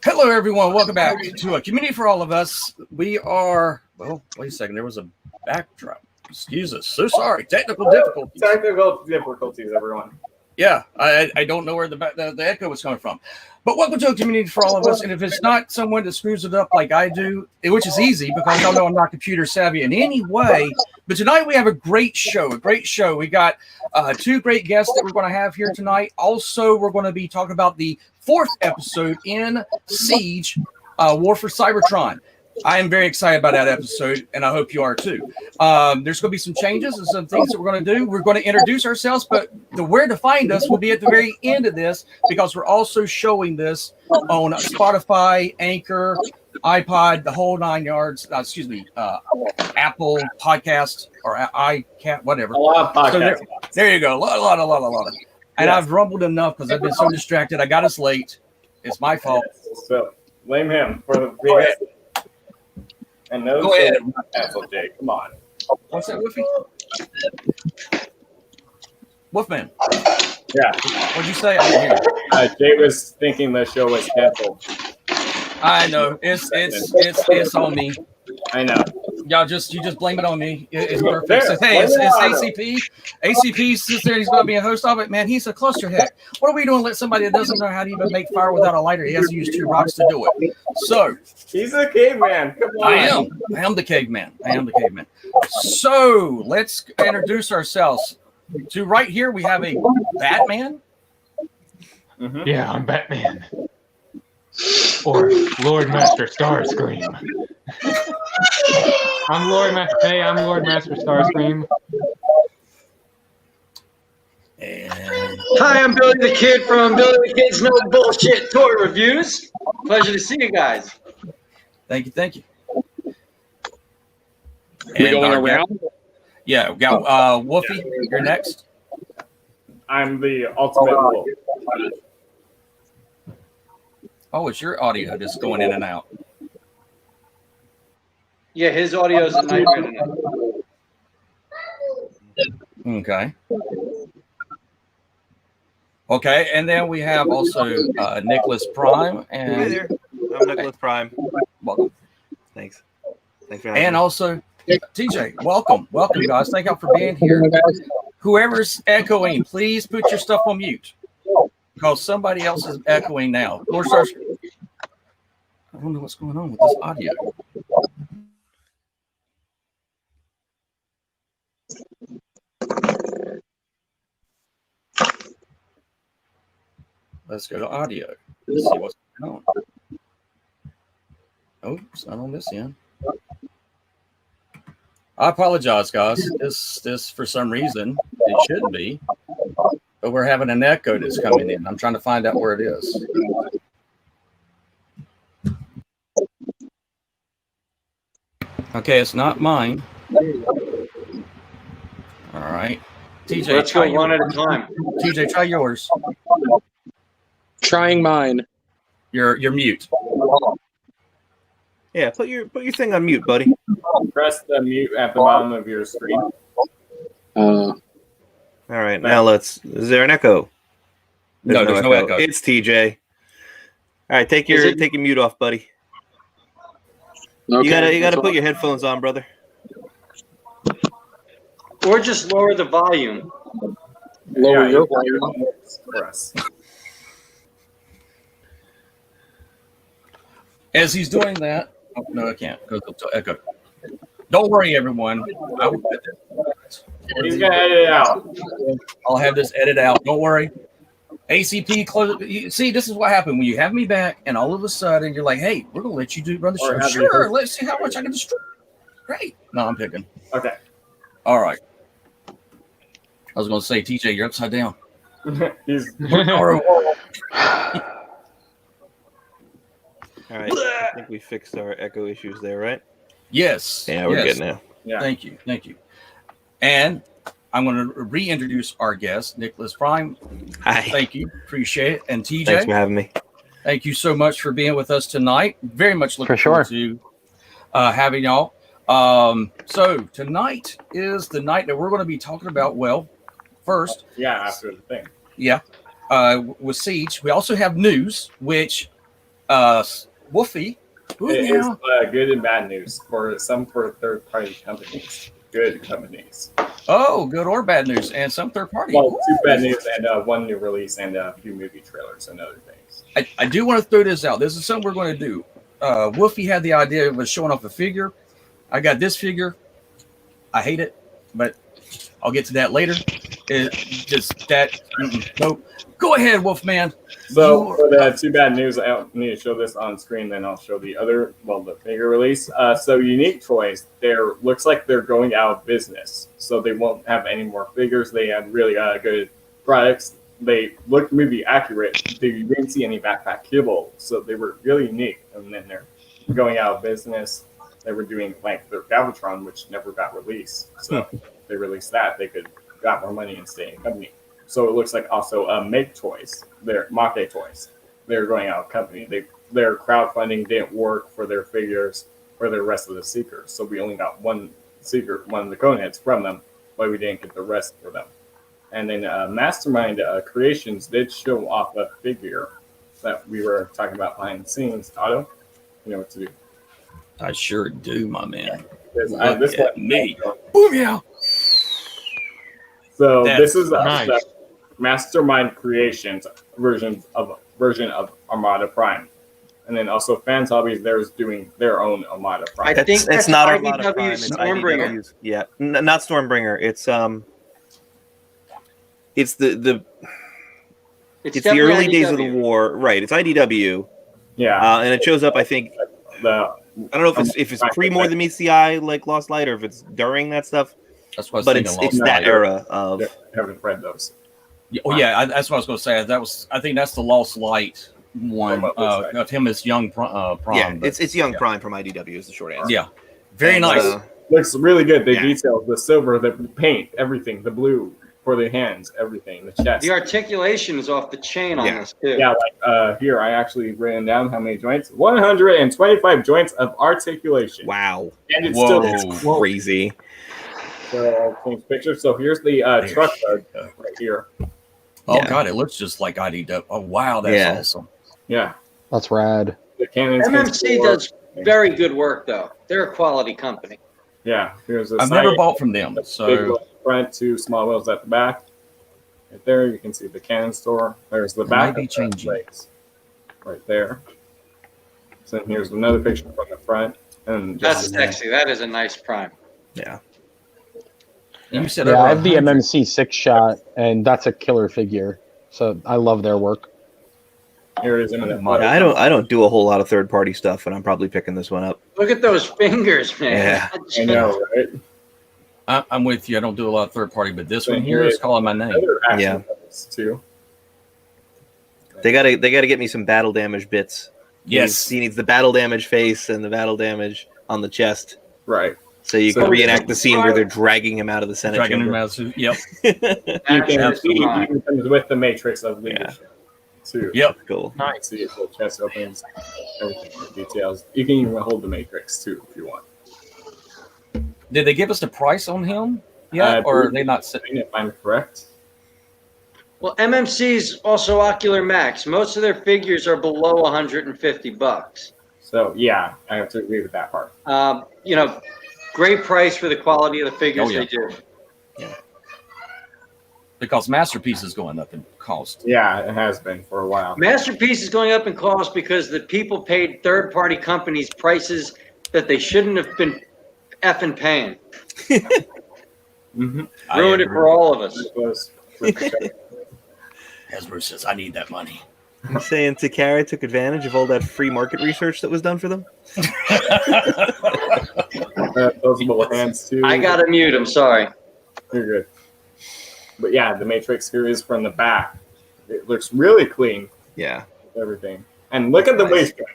Hello, everyone. Welcome back to a Community for All of Us. We are, well, wait a second. There was a backdrop. Excuse us. So sorry. Technical difficulties. Technical difficulties, everyone. Yeah, I don't know where the echo was coming from. But welcome to a Community for All of Us. And if it's not someone that screws it up like I do, which is easy because y'all know I'm not computer savvy in any way. But tonight we have a great show. We got two great guests that we're going to have here tonight. Also, we're going to be talking about the fourth episode in Siege, War for Cybertron. I am very excited about that episode, and I hope you are too. There's going to be some changes and some things that we're going to do. We're going to introduce ourselves, but the where to find us will be at the very end of this because we're also showing this on Spotify, Anchor, iPod, the whole 9 yards. Apple Podcast or iCat, whatever. A lot of podcasts. So there you go. A lot. And yeah. I've rumbled enough because I've been so distracted. I got us late. It's my fault. So blame him for the biggest. And no, go ahead. Jay, come on. What's that, Woofy? Wolfman. Yeah. What'd you say? I didn't hear. Jay was thinking the show was canceled. I know. It's on me. I know. You just blame it on me. It's perfect. So, hey, it's ACP. ACP sits there. He's going to be a host of it. Man, he's a clusterhead. What are we doing? Let somebody that doesn't know how to even make fire without a lighter. He has to use 2 rocks to do it. So he's a caveman. Come on. I am the caveman. So let's introduce ourselves. To right here, we have a Batman. Mm-hmm. Yeah, I'm Batman. Or Lord Master Starscream. I'm Lord Master Starscream. And hi, I'm Billy the Kid from Billy the Kid's No Bullshit Toy Reviews. Pleasure to see you guys. Thank you. We going around? Yeah, we got Wolfie. You're next. I'm the ultimate wolf. Oh, it's your audio that's going in and out. Yeah, his audio is a nightmare tonight. Okay, and then we have also Nicholas Prime. And hi there. I'm Nicholas Prime. Welcome. Thanks for having and me. Also TJ. Welcome, guys. Thank y'all for being here. Whoever's echoing, please put your stuff on mute because somebody else is echoing now. Lord Stars, I don't know what's going on with this audio. Let's go to audio. Let's see what's going on. Oh, it's not on this end. I apologize, guys. This for some reason it shouldn't be, but we're having an echo that's coming in. I'm trying to find out where it is. Okay, it's not mine. All right, TJ. Let's go one at a time. TJ, try yours. Trying mine. You're mute. Yeah, put your thing on mute, buddy. Press the mute at the bottom of your screen. All right, now is there an echo? There's no echo. It's TJ. All right, take your mute off, buddy. Okay. You gotta put your headphones on, brother. Or just lower the volume. Lower your volume. Press. As he's doing that, oh, no, I can't. Go to echo. Don't worry, everyone. He's gonna edit it out. I'll have this edited out. Don't worry. ACP close. See, this is what happened when you have me back, and all of a sudden you're like, "Hey, we're gonna let you run the show." Sure, let's see how much I can destroy. Great. No, I'm picking. Okay. All right. I was gonna say, TJ, you're upside down. He's All right, I think we fixed our echo issues there, right? Yes. Yeah, we're good now. Yeah. Thank you. And I'm going to reintroduce our guest, Nicholas Prime. Hi. Thank you. Appreciate it. And TJ. Thanks for having me. Thank you so much for being with us tonight. Very much looking forward to having y'all. So tonight is the night that we're going to be talking about, well, first. Yeah, after the thing. Yeah. With Siege. We also have news, which Wolfie. Ooh, It is now. good and bad news for third-party companies. Good companies. Oh, good or bad news, and some third party. Well, 2 bad news and 1 new release and a few movie trailers and other things. I do want to throw this out. This is something we're going to do. Wolfie had the idea of showing off a figure. I got this figure. I hate it, but I'll get to that later. It just that. Nope. Go ahead, Wolfman. So for the 2 bad news, I don't need to show this on screen. Then I'll show the other, the figure release. So Unique Toys, looks like they're going out of business. So they won't have any more figures. They have really good products. They look movie accurate. You didn't see any backpack kibble, so they were really unique. And then they're going out of business. They were doing like their Galvatron, which never got released. So they released that. They could got more money and stay in company. So it looks like also Make Toys, their Mate Toys. They're going out of company. Their crowdfunding didn't work for their figures or the rest of the Seekers. So we only got one Seeker, one of the Coneheads from them, but we didn't get the rest for them. And then Mastermind Creations did show off a figure that we were talking about behind the scenes. Otto, you know what to do. I sure do, my man. This Look at one, me. Boom, yeah. So That's this is nice. the Mastermind Creations version of Armada Prime, and then also Fans Hobbies. They're doing their own Armada Prime. I think It's that's not IDW's Armada Prime. It's Stormbringer. IDW's. Yeah, not Stormbringer. It's the definitely early days of the IDW. war, right? It's IDW, Yeah, and it shows up. I think the I don't know if it's pre more than meets the eye like Lost Light, or if it's during that stuff. That's what I was But thinking. it's Lost that Light. era of I haven't read those. Oh yeah, that's what I was going to say. I think that's the Lost Light one. From what was Of him as young Prom. yeah. but- It's young Prime from IDW is the short answer. yeah, very And, nice. Looks really good. They Yeah. detailed the silver, the paint, everything, the blue for the hands, everything, the chest. The articulation is off the chain on Yeah. this too. Yeah, like here I actually ran down how many joints. 125 joints of articulation. Wow, And it's Whoa. still crazy. so I'll change pictures. So here's the truck bug right here. Oh Yeah. god, it looks just like IDW. Oh wow, that's Yeah. awesome. Yeah. That's rad. The cannons. can MMC score. does very good work though. They're a quality company. Yeah. Here's a I've never bought from them, big so wheels at the front, 2 small wheels at the back. Right there, you can see the cannon store. There's the It back might be of the changing. plates. Right there. So here's another picture from the front. And That's just sexy. That is a nice prime. Yeah, you said Yeah, over I have the 100. MMC 6-shot, and that's a killer figure. So I love their work. here it is in the Yeah, I don't do a whole lot of third party stuff, and I'm probably picking this one up. Look at those fingers, man. Yeah. I know, right? I'm with you. I don't do a lot of third party, but this So one here here is is calling my name. Other action Yeah. figures, too. They gotta get me some battle damage bits. Yes. He needs the battle damage face and the battle damage on the chest, Right. so you So- can reenact the scene where they're dragging him out of the Senate Dragon chamber. Mouse. Yep. You That's can his see it prime. even comes with the matrix of leadership, too. Yep. Cool. You can see it, the chest opens, everything, the details. You can even hold the matrix, too, if you want. Did they give us the price on him yet, or are they not? If I'm correct. Well, MMC's also Ocular Max. Most of their figures are below $150. So, yeah, I have to agree with that part. You know, great price for the quality of the figures Oh, yeah. they do. Because Masterpiece is going up in cost. Yeah, it has been for a while. Masterpiece is going up in cost because the people paid third-party companies prices that they shouldn't have been effing paying. Mm-hmm. Ruined it for all of us. As Bruce says, I need that money. I'm saying Takara took advantage of all that free market research that was done for them. Those little hands, too. I gotta mute. I'm sorry. You're good. But yeah, the matrix here is from the back. It looks really clean, Yeah, everything. And look at the waistband.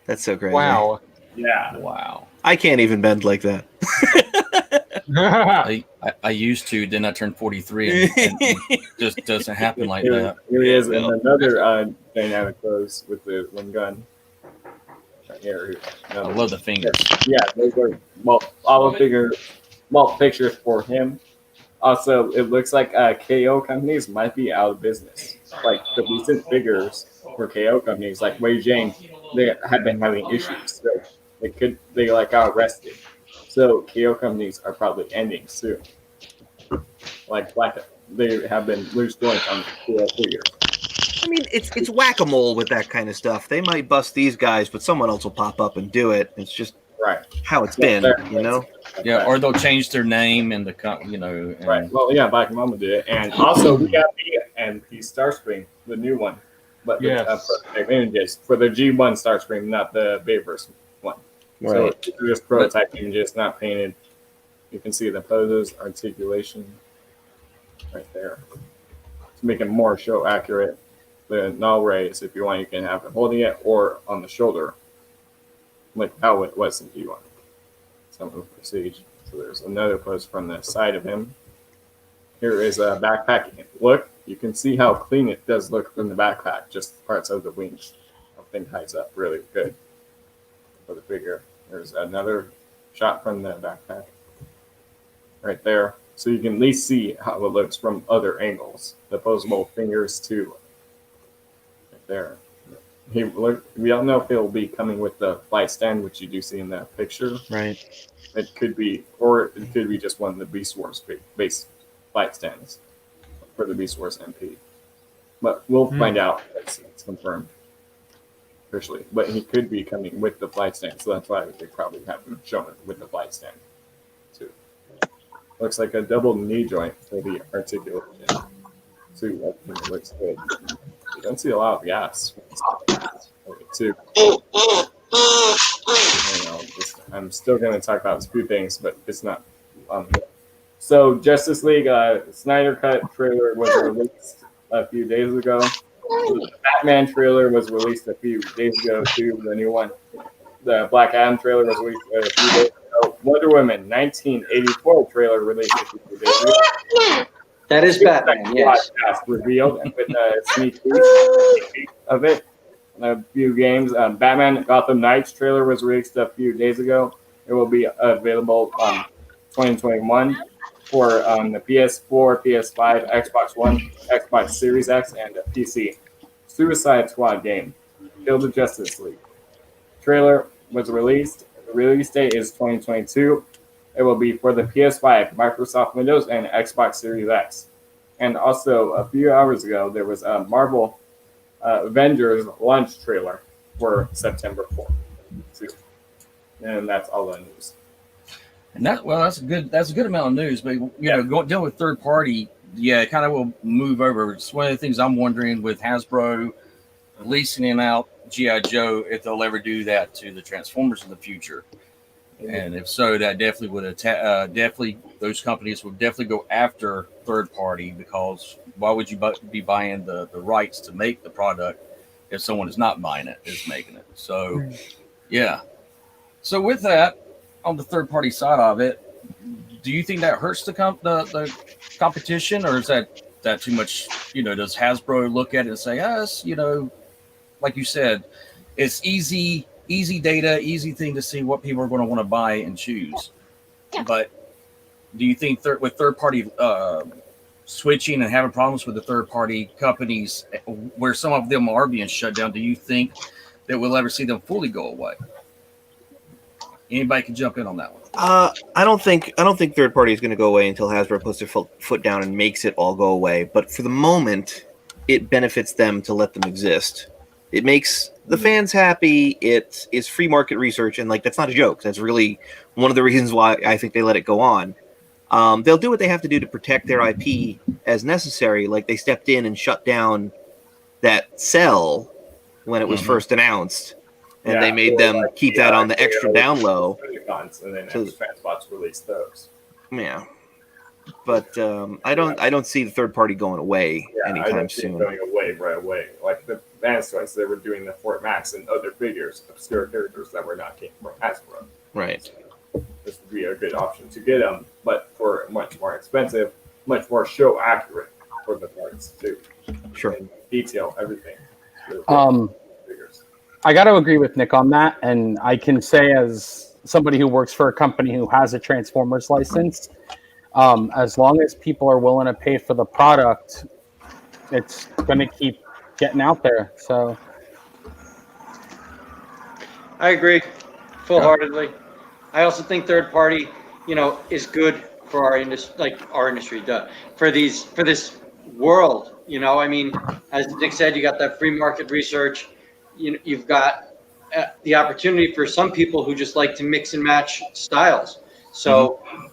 that's so great. Wow. Yeah. Wow. I can't even bend like that. I used to, then I turned 43, and it just doesn't happen like that. Here he is in another dynamic pose with the one gun. Right here. I love the fingers. Yeah, those are pictures for him. Also, it looks like KO companies might be out of business. like the recent figures for KO companies like Wei Jing, they have been having issues. So they like got arrested. So KO companies are probably ending soon. Like they have been loose joints on KO figures. I mean, it's whack-a-mole with that kind of stuff. They might bust these guys, but someone else will pop up and do it. It's just how it's been, you know. Yeah, or they'll change their name and you know. And... Right. Well, yeah, Black Mama did it, and also we got the Starscream, the new one, but for images for the G1 Starscream, not the Bayverse one. Right. So it's just prototyping, just not painted. You can see the poses, articulation, right there, to make it more show accurate. The null rays, if you want, you can have it holding it or on the shoulder, like how it was in G1. Something for Seige. So there's another pose from the side of him. Here is a backpack. Look, you can see how clean it does look from the backpack, just parts of the wings. Everything hides up really good for the figure. There's another shot from the backpack right there. So you can at least see how it looks from other angles. The posable fingers too. Right there. We don't know if it'll be coming with the flight stand, which you do see in that picture. Right. It could be, or it could be just one of the Beast Wars base flight stands for the Beast Wars MP. But we'll find out. It's confirmed officially. But he could be coming with the flight stand, so that's why they probably haven't shown it with the flight stand too. Looks like a double knee joint for the articulation too. I think it looks good. You don't see a lot of gas too. I'm still going to talk about a few things, but it's not on here. So Justice League Snyder Cut trailer was released a few days ago. The Batman trailer was released a few days ago too, the new one. The Black Adam trailer was released a few days ago. Wonder Woman 1984 trailer released a few days ago. That is Batman, yes. Revealed with a sneak peek of it. A few games. Batman Gotham Knights trailer was released a few days ago. It will be available on 2021 for the PS4, PS5, Xbox One, Xbox Series X, and PC. Suicide Squad game. Kill the Justice League. Trailer was released. The release date is 2022. It will be for the PS5, Microsoft Windows, and Xbox Series X. And also, a few hours ago, there was a Marvel Avengers launch trailer for September 4th. And that's all the news. And that's a good amount of news. But dealing with third party, it kind of will move over. It's one of the things I'm wondering with Hasbro leasing out G.I. Joe, if they'll ever do that to the Transformers in the future. And if so, that definitely would those companies would definitely go after third party, because why would you be buying the rights to make the product if someone is not buying it, is making it? So, yeah. So with that, on the third party side of it, do you think that hurts the competition, or is that too much? Does Hasbro look at it and say, like you said, it's easy data, easy thing to see what people are going to want to buy and choose. Yeah. But do you think with third party switching and having problems with the third party companies, where some of them are being shut down, do you think that we'll ever see them fully go away? Anybody can jump in on that one. I don't think third party is going to go away until Hasbro puts their foot down and makes it all go away. But for the moment, it benefits them to let them exist. It makes the fans happy. It is free market research, and that's not a joke. That's really one of the reasons why I think they let it go on. They'll do what they have to do to protect their IP as necessary. Like they stepped in and shut down that Cell when it was first announced, and they made them keep that on the extra down low. And then Transbots released those. Yeah, but I don't see the third party going away anytime soon. Going away right away. Like the Vance toys, they were doing the Fort Max and other figures, obscure characters that were not came from Hasbro. Right. This would be a good option to get them, but for much more expensive, much more show accurate for the parts too. Sure. And detail everything. I got to agree with Nick on that, and I can say as somebody who works for a company who has a Transformers license, as long as people are willing to pay for the product, it's going to keep getting out there. So I agree full-heartedly. I also think third party, is good for our industry, for this world. I mean, as Dick said, you got that free market research. You've got the opportunity for some people who just like to mix and match styles. So, I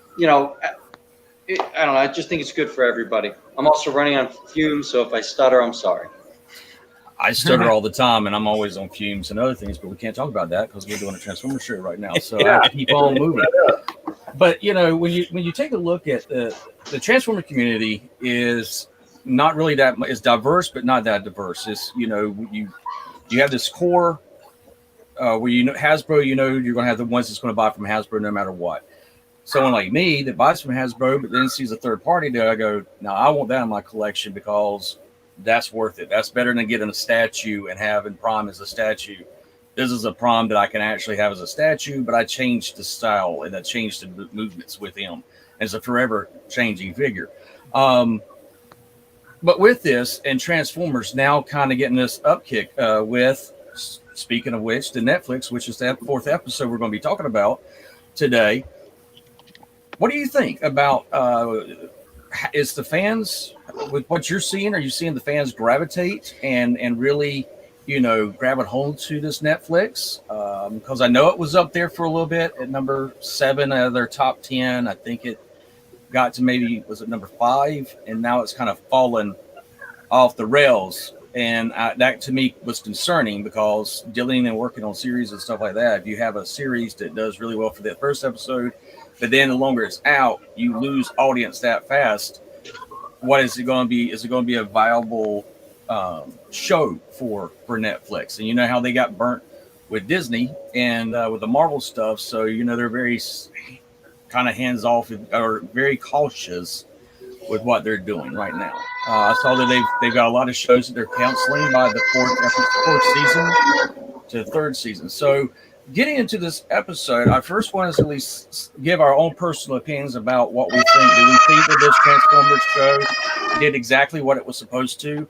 don't know. I just think it's good for everybody. I'm also running on fumes, so if I stutter, I'm sorry. I stutter all the time, and I'm always on fumes and other things, but we can't talk about that because we're doing a Transformers show right now. So I keep on moving. But when you take a look at the Transformer community is not really that is diverse, but not that diverse. It's you have this core where Hasbro, you're going to have the ones that's going to buy from Hasbro no matter what. Someone like me that buys from Hasbro, but then sees a third party there, I go, no, I want that in my collection because that's worth it. That's better than getting a statue and having Prime as a statue. This is a Prime that I can actually have as a statue, but I changed the style and I changed the movements with him. And it's a forever changing figure. But with this and Transformers now kind of getting this upkick with, speaking of which, the Netflix, which is the fourth episode we're going to be talking about today. What do you think about is the fans, with what you're seeing, are you seeing the fans gravitate and really, grab it home to this Netflix? Because I know it was up there for a little bit at number 7 out of their top 10. I think it got to maybe, was it number 5? And now it's kind of fallen off the rails. And that to me was concerning because dealing and working on series and stuff like that, if you have a series that does really well for that first episode, but then the longer it's out, you lose audience that fast. What is it going to be? Is it going to be a viable show for Netflix? And you know how they got burnt with Disney and with the Marvel stuff. So, they're very kind of hands off or very cautious with what they're doing right now. I saw that they've got a lot of shows that they're canceling by the fourth season to the third season. So, getting into this episode, I first want to at least give our own personal opinions about what we think. Do we think that this Transformers show did exactly what it was supposed to,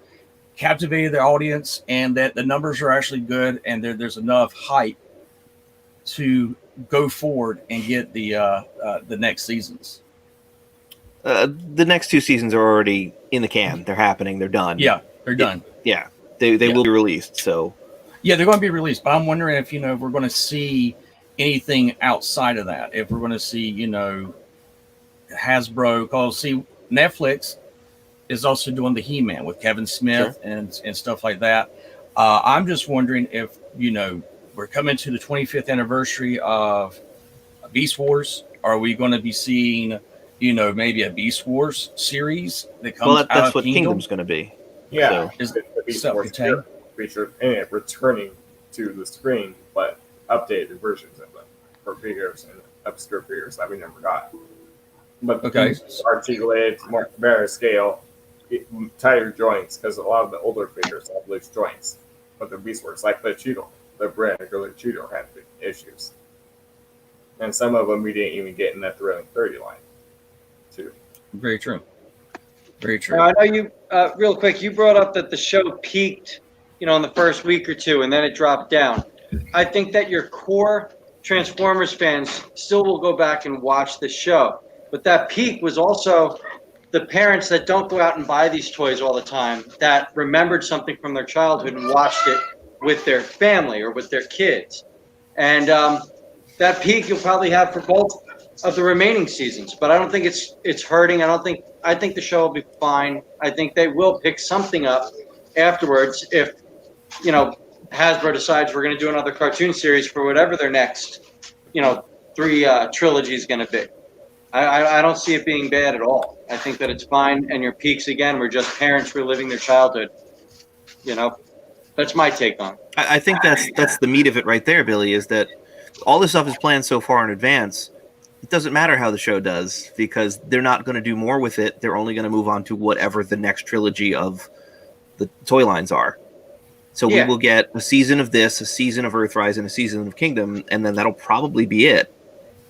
captivated the audience, and that the numbers are actually good, and there's enough hype to go forward and get the next seasons? The next 2 seasons are already in the can. They're happening. They're done. Yeah, they're done. They will be released. So. Yeah, they're going to be released, but I'm wondering if if we're going to see anything outside of that. If we're going to see Hasbro, because Netflix is also doing the He-Man with Kevin Smith and stuff like that. I'm just wondering if we're coming to the 25th anniversary of Beast Wars. Are we going to be seeing maybe a Beast Wars series that comes out that's of what Kingdom? Kingdom's going to be. Yeah, Is the Beast Wars self-contained? featured in it, returning to the screen, but updated versions of them for figures and obscure figures that we never got. But articulated, more better scale, tighter joints, because a lot of the older figures have loose joints. But the Beast Wars, like the Cheeto, the regular Cheeto had issues. And some of them we didn't even get in that Thrilling 30 line, too. Very true. Very true. Now, I know you, real quick, you brought up that the show peaked, in the first week or two, and then it dropped down. I think that your core Transformers fans still will go back and watch the show. But that peak was also the parents that don't go out and buy these toys all the time, that remembered something from their childhood and watched it with their family or with their kids. And that peak you'll probably have for both of the remaining seasons. But I don't think it's hurting. I think the show will be fine. I think they will pick something up afterwards if Hasbro decides we're going to do another cartoon series for whatever their next 3 trilogy is going to be. I don't see it being bad at all. I think that it's fine, and your peaks again were just parents reliving their childhood. That's my take on it. I think that's the meat of it right there, Billy, is that all this stuff is planned so far in advance. It doesn't matter how the show does because they're not going to do more with it. They're only going to move on to whatever the next trilogy of the toy lines are. So we will get a season of this, a season of Earthrise, and a season of Kingdom, and then that'll probably be it.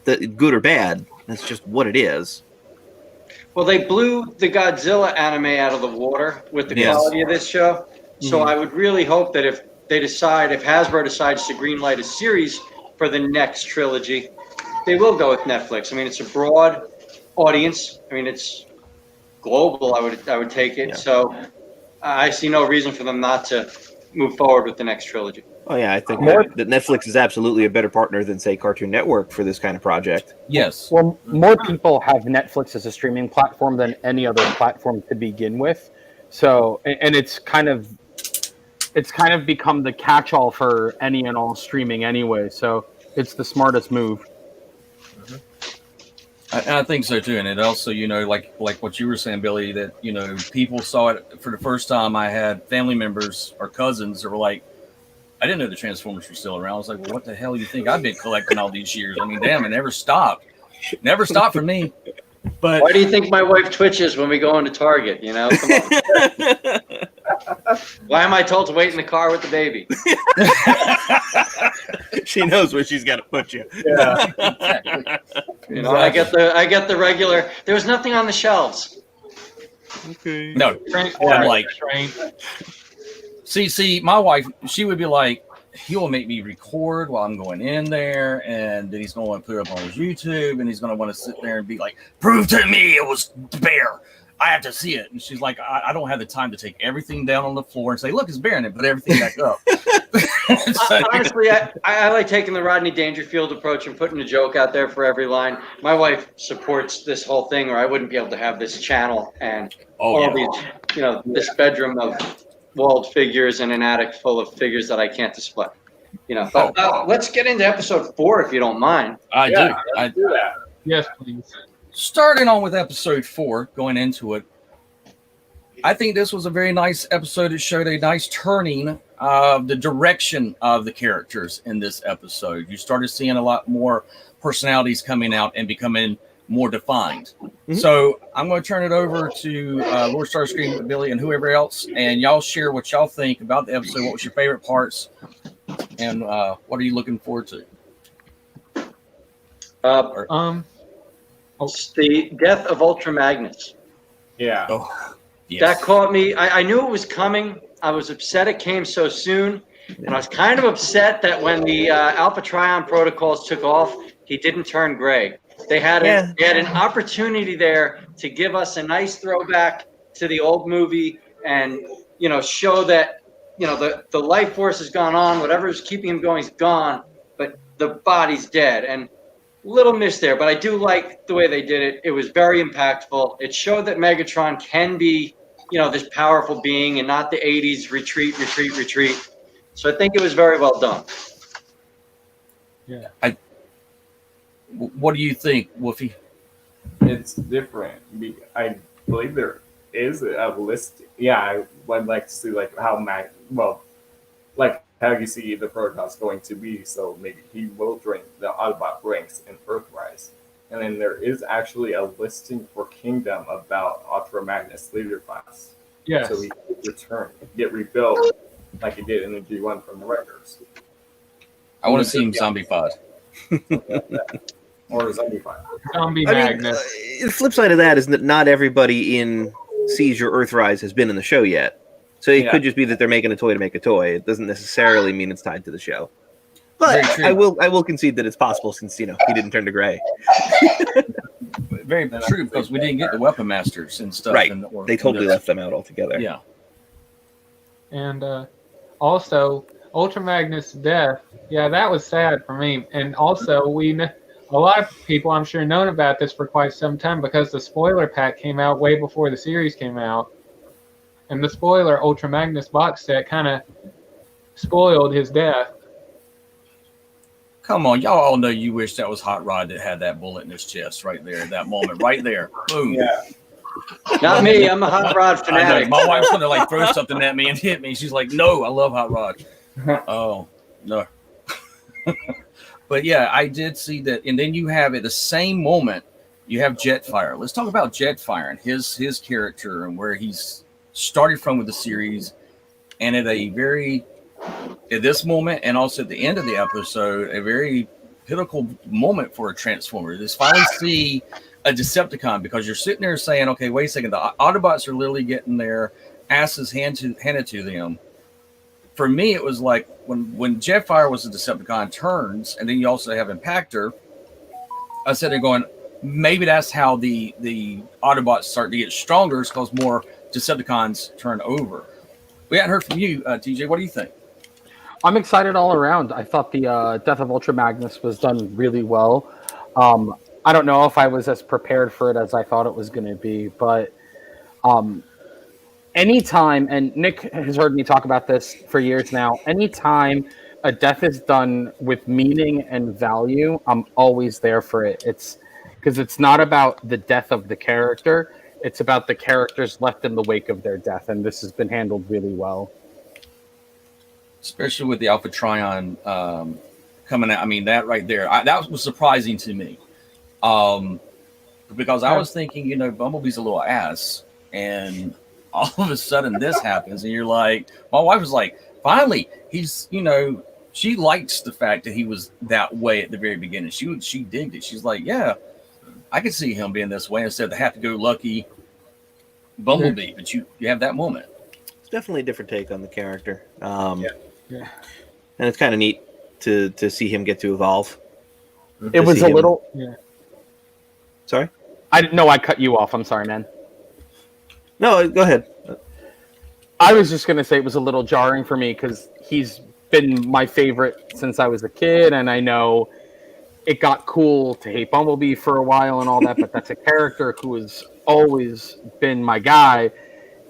Good or bad, that's just what it is. Well, they blew the Godzilla anime out of the water with the Yes. quality of this show. So I would really hope that if Hasbro decides to greenlight a series for the next trilogy, they will go with Netflix. I mean, it's a broad audience. I mean, it's global. I would take it. Yeah. So I see no reason for them not to move forward with the next trilogy. Oh yeah, I think that Netflix is absolutely a better partner than say Cartoon Network for this kind of project. Yes. Well, more people have Netflix as a streaming platform than any other platform to begin with. So, and it's kind of become the catch-all for any and all streaming anyway. So it's the smartest move. I think so too, and it also, like what you were saying, Billy, that people saw it for the first time. I had family members or cousins that were like, "I didn't know the Transformers were still around." I was like, "Well, what the hell do you think I've been collecting all these years? I mean, damn, it never stopped for me." But Why do you think my wife twitches when we go into Target? Come on. Why am I told to wait in the car with the baby? She knows where she's got to put you. Yeah. exactly. I get the regular. There was nothing on the shelves. Okay. No, I'm like, see, my wife, she would be like, he will make me record while I'm going in there, and then he's going to want to put it up on his YouTube, and he's going to want to sit there and be like, "Prove to me it was Bear. I have to see it." And she's like, I don't have the time to take everything down on the floor and say, "Look, it's Bear," and then put everything back up. Honestly, I like taking the Rodney Dangerfield approach and putting a joke out there for every line. My wife supports this whole thing, or I wouldn't be able to have this channel and these, this bedroom of walled figures and an attic full of figures that I can't display. But let's get into episode 4 if you don't mind. I do. that. Yes, please. Starting on with episode 4, going into it, I think this was a very nice episode. It showed a nice turning of the direction of the characters in this episode. You started seeing a lot more personalities coming out and becoming more defined. Mm-hmm. So I'm going to turn it over to Lord Starscream, Billy, and whoever else, and y'all share what y'all think about the episode. What was your favorite parts, and what are you looking forward to? The death of Ultra Magnus. Yeah. Oh, yes. That caught me. I knew it was coming. I was upset it came so soon. And I was kind of upset that when the Alpha Trion protocols took off, he didn't turn gray. They had an opportunity there to give us a nice throwback to the old movie and, show that, the life force has gone on. Whatever's keeping him going is gone, but the body's dead. And little miss there, but I do like the way they did it. It was very impactful. It showed that Megatron can be, this powerful being and not the 80s retreat. So I think it was very well done. Yeah. What do you think, Wolfie? It's different. I believe there is a list. Yeah, I would like to see how how you see the protocol's going to be. So maybe he will join the Autobot ranks in Earthrise. And then there is actually a listing for Kingdom about Ultra Magnus Leader class. Yes. So he can return, get rebuilt like he did in the G1 from the records. I want to see him zombified. Or zombified. Zombie Magnus. The flip side of that is that not everybody in Seige or Earthrise has been in the show yet. So it could just be that they're making a toy to make a toy. It doesn't necessarily mean it's tied to the show. But I will concede that it's possible since he didn't turn to gray. Very true, because we didn't get the Weapon Masters and stuff. Right. They totally left them out altogether. Yeah. And also, Ultra Magnus' death. Yeah, that was sad for me. And also, a lot of people, I'm sure, known about this for quite some time because the spoiler pack came out way before the series came out. And the spoiler Ultra Magnus box set kind of spoiled his death. Come on, y'all all know you wish that was Hot Rod that had that bullet in his chest right there, that moment, right there. Boom. Yeah. Not me. I'm a Hot Rod fanatic. My wife's going to throw something at me and hit me. She's like, "No, I love Hot Rod." Oh, no. But yeah, I did see that. And then you have at the same moment, you have Jetfire. Let's talk about Jetfire and his character and where he's started from with the series. And at this moment, and also at the end of the episode, a very pinnacle moment for a Transformer. This finally see a Decepticon, because you're sitting there saying, okay, wait a second, the Autobots are literally getting their asses handed to them. For me, it was like when Jetfire was a Decepticon turns, and then you also have Impactor. I said they're going, maybe that's how the Autobots start to get stronger, because more Decepticons turn over. We hadn't heard from you, TJ. What do you think? I'm excited all around. I thought the Death of Ultra Magnus was done really well. I don't know if I was as prepared for it as I thought it was going to be, but anytime, and Nick has heard me talk about this for years now, anytime a death is done with meaning and value, I'm always there for it. It's because it's not about the death of the character, it's about the characters left in the wake of their death, and this has been handled really well. Especially with the Alpha Trion coming out. I mean, that right there, that was surprising to me. Because I was thinking, Bumblebee's a little ass, and all of a sudden this happens, and you're like, my wife was like, finally, he's, she likes the fact that he was that way at the very beginning. She digged it. She's like, yeah, I could see him being this way instead of the happy-go-lucky Bumblebee, but you have that moment. It's definitely a different take on the character. Yeah. And it's kind of neat to see him get to evolve. It was a little... Yeah. Sorry? I didn't know I cut you off. I'm sorry, man. No, go ahead. I was just going to say it was a little jarring for me because he's been my favorite since I was a kid, and I know it got cool to hate Bumblebee for a while and all that, but that's a character who has always been my guy,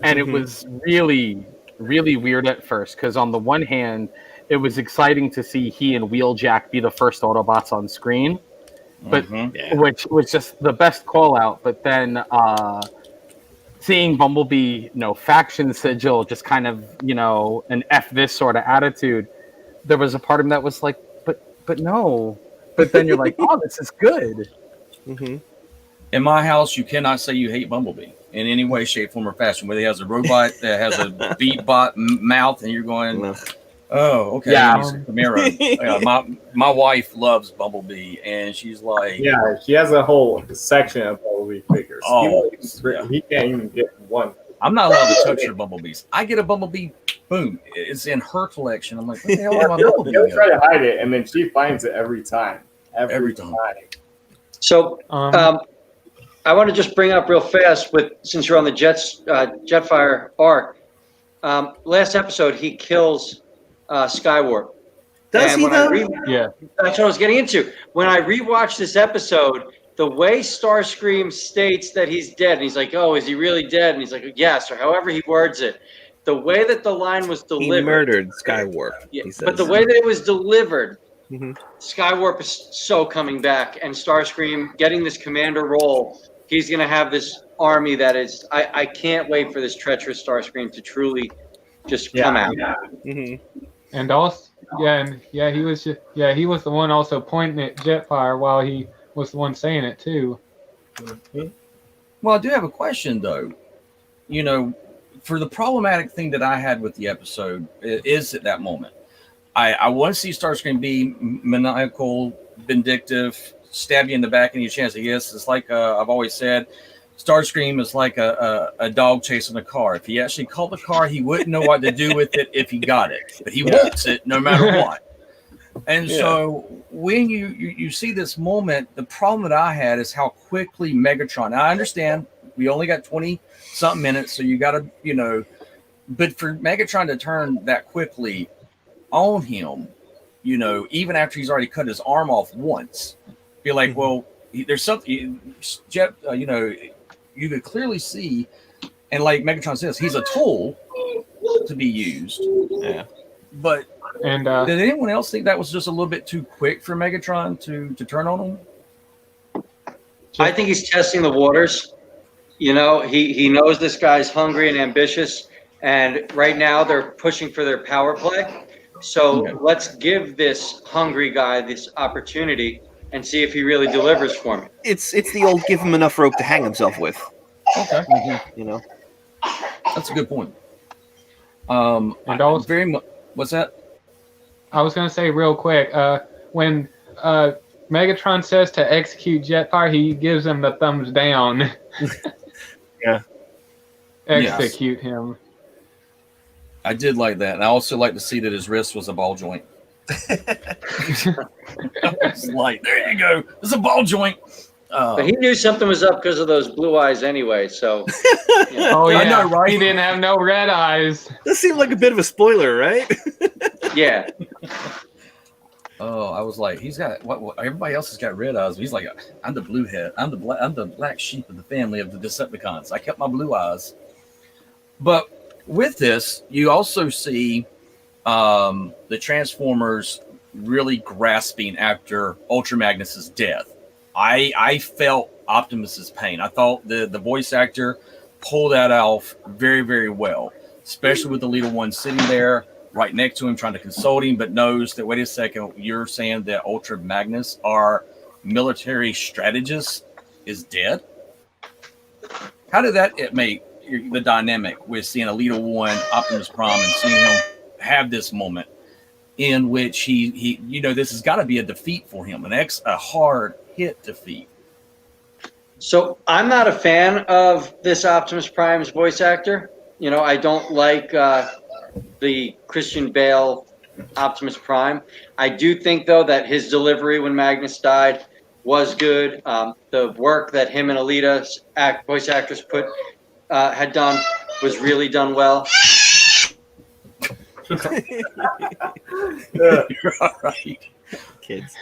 and it was really, really weird at first because on the one hand, it was exciting to see he and Wheeljack be the first Autobots on screen, but which was just the best call out. But then seeing Bumblebee, faction sigil, just kind of, an F this sort of attitude, there was a part of him that was like, but no. But then you're like, oh, this is good. Mm-hmm. In my house, you cannot say you hate Bumblebee in any way, shape, form, or fashion. Whether he has a robot that has a beatbot mouth, and you're going, oh, okay, yeah, he's a Camaro. My wife loves Bumblebee, and she's like, yeah, she has a whole section of Bumblebee figures. Oh, he can't even get one. I'm not allowed to touch her Bumblebees. I get a Bumblebee, boom, it's in her collection. I'm like, what the hell am I Bumblebee? He'll try to hide it, and then she finds it every time. Every time. So I want to just bring up real fast since you're on the Jetfire arc. Last episode, he kills Skywarp. Does he though? Yeah. That's what I was getting into. When I rewatched this episode, the way Starscream states that he's dead, and he's like, oh, is he really dead? And he's like, yes, or however he words it. The way that the line was delivered. He murdered Skywarp, yeah, he says. but the way that it was delivered, Skywarp is so coming back, and Starscream getting this commander role, he's going to have this army that is, I can't wait for this treacherous Starscream to truly just come out. Yeah. Mm-hmm. And also, he was the one also pointing at Jetfire while he was the one saying it too. Well, I do have a question though. For the problematic thing that I had with the episode is at that moment, I want to see Starscream be maniacal, vindictive, stab you in the back and you chance to guess. It's like I've always said, Starscream is like a dog chasing a car. If he actually caught the car, he wouldn't know what to do with it if he got it. But he wants it no matter what. And so when you see this moment, the problem that I had is how quickly Megatron. Now, I understand we only got 20-something minutes, so you got to, but for Megatron to turn that quickly on him, even after he's already cut his arm off once, be like, well, there's something, Jet, you could clearly see, and like Megatron says, he's a tool to be used. Yeah. But did anyone else think that was just a little bit too quick for Megatron to turn on him? I think he's testing the waters. He knows this guy's hungry and ambitious, and right now they're pushing for their power play. So let's give this hungry guy this opportunity and see if he really delivers for me. It's the old give him enough rope to hang himself with. Okay. That's a good point. And also very much. What's that? I was going to say real quick, when Megatron says to execute Jetfire, he gives him the thumbs down. Yeah. Execute him. I did like that, and I also like to see that his wrist was a ball joint. It's like, there you go, it's a ball joint. But he knew something was up because of those blue eyes anyway. So, Oh yeah, I know, right? He didn't have no red eyes. That seemed like a bit of a spoiler, right? yeah. Oh, I was like, he's got what everybody else has got red eyes. He's like, I'm the blue head. I'm the black sheep of the family of the Decepticons. I kept my blue eyes. But with this, you also see the Transformers really grasping after Ultra Magnus's death. I felt Optimus's pain. I thought the voice actor pulled that off very, very well, especially with the little one sitting there right next to him trying to console him, but knows that, wait a second, you're saying that Ultra Magnus, our military strategist, is dead? How did that make the dynamic with seeing a little one, Optimus Prime, and seeing him have this moment in which he this has got to be a defeat for him, a hard hit defeat. So I'm not a fan of this Optimus Prime's voice actor. I don't like the Christian Bale Optimus Prime. I do think, though, that his delivery when Magnus died was good. The work that him and Alita's voice actress had done was really done well. You're all right. Kids.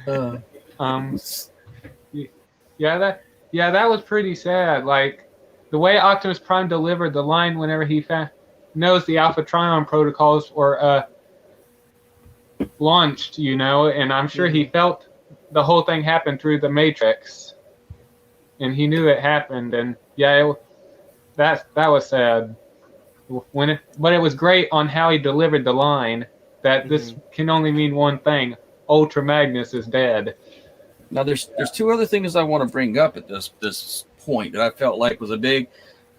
That was pretty sad. Like the way Optimus Prime delivered the line whenever he knows the Alpha Trion protocols were launched, and I'm sure he felt the whole thing happen through the Matrix, and he knew it happened, and that was sad. But it was great on how he delivered the line that this can only mean one thing: Ultra Magnus is dead. Now, there's two other things I want to bring up at this point that I felt like was a big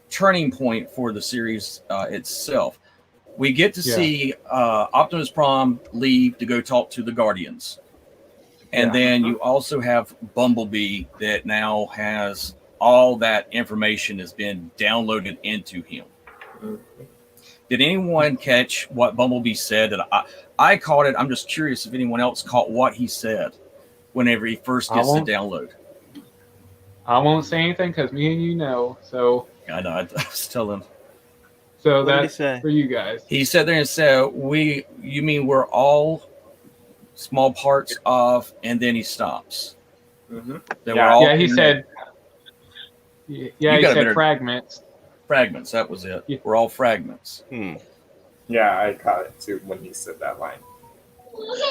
turning point for the series itself. We get to see Optimus Prime leave to go talk to the Guardians. And then you also have Bumblebee that now has all that information has been downloaded into him. Did anyone catch what Bumblebee said? That I caught it. I'm just curious if anyone else caught what he said whenever he first gets the download. I won't say anything because me and you know. So I know. I was telling. So What did he that's say? for you guys. He sat there and said, you mean we're all small parts of, and then he stops. Mm-hmm. That we're all He said. You He got a said better- fragments. fragments. That was it. Yeah. We're all fragments. Yeah, I caught it too when he said that line.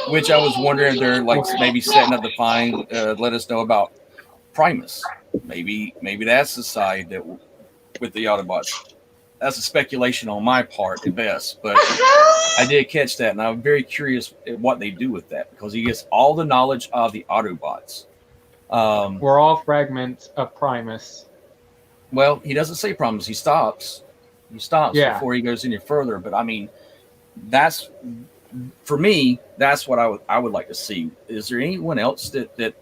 Which I was wondering if they're like maybe setting up the fine, let us know about Primus. Maybe that's the side that with the Autobots. That's a speculation on my part at best, but I did catch that, and I'm very curious at what they do with that because he gets all the knowledge of the Autobots. We're all fragments of Primus. Well, he doesn't say Primus. He stops. Before he goes any further. But I mean, that's for me. That's what I would like to see. Is there anyone else that,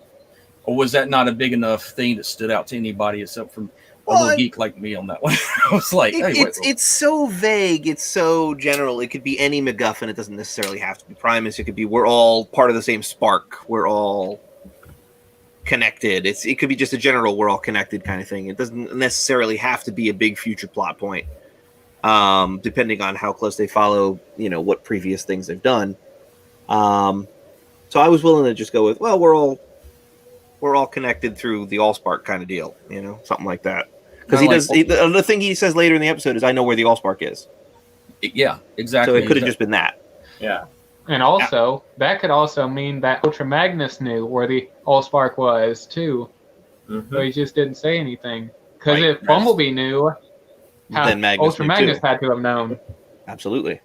or was that not a big enough thing that stood out to anybody except from a little geek like me on that one? I was like, it's so vague. It's so general. It could be any MacGuffin. It doesn't necessarily have to be Primus. It could be we're all part of the same spark. We're all connected. It could be just a general we're all connected kind of thing. It doesn't necessarily have to be a big future plot point. Depending on how close they follow, what previous things they've done. So I was willing to just go with, well, we're all connected through the Allspark kind of deal, something like that. Because the thing he says later in the episode is, I know where the Allspark is. Yeah, exactly. So it could have just been that. Yeah. And also, that could also mean that Ultra Magnus knew where the Allspark was, too. Mm-hmm. So he just didn't say anything. Because Right. if Bumblebee knew, Then Magnus Ultra knew, Magnus too. had to have known. Absolutely.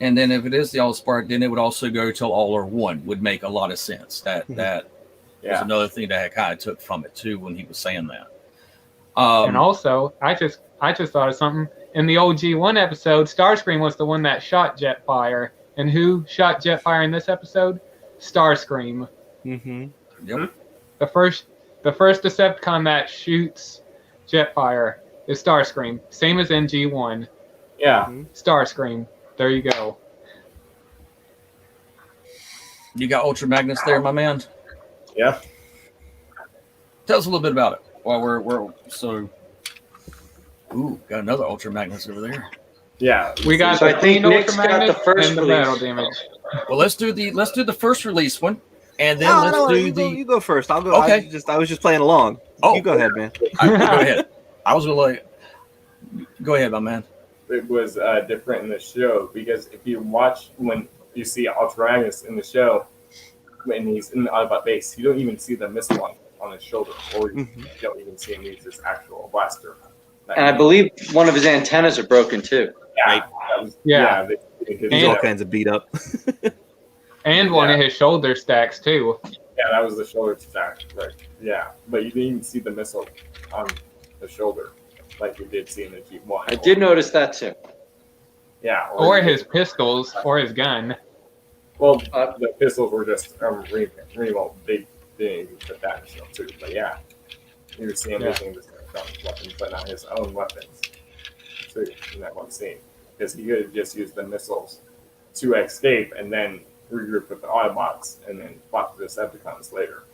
And then if it is the Allspark, then it would also go till all are one. Would make a lot of sense. That was another thing that I kind of took from it too when he was saying that. And also, I just thought of something. In the old G1 episode, Starscream was the one that shot Jetfire. And who shot Jetfire in this episode? Starscream. Mm-hmm. Yep. The first Decepticon that shoots Jetfire is Starscream, same as in G1. Yeah. Starscream. There you go. You got Ultra Magnus there, my man. Yeah. Tell us a little bit about it. While we're so. Ooh, got another Ultra Magnus over there. Yeah. We got So the I think Queen Nick's Ultra got the Magnus first and the release. battle damage. Well, let's do the first release one, and then No, let's no, do you go first. I'll go. Okay. I was just playing along. Oh. You go ahead, man. Go ahead. I was gonna go ahead, my man. It was different in the show because if you watch when you see Ultra Magnus in the show, when he's in the Autobot base, you don't even see the missile on his shoulder, or you don't even see him use his actual blaster. And I believe one of his antennas are broken too. Yeah, He's all kinds of beat up. And one of his shoulder stacks too. Yeah, that was the shoulder stack, right? Yeah, but you didn't even see the missile on the shoulder like you did see in the G1. I did notice that too. Yeah, Or his pistols, or his gun. Well, the pistols were just remote. They didn't even put that in the show too. But yeah, you were seeing everything just from weapons, but not his own weapons. So in that one scene, because he could have just used the missiles to escape and then regroup with the Autobots and then fought the Decepticons later,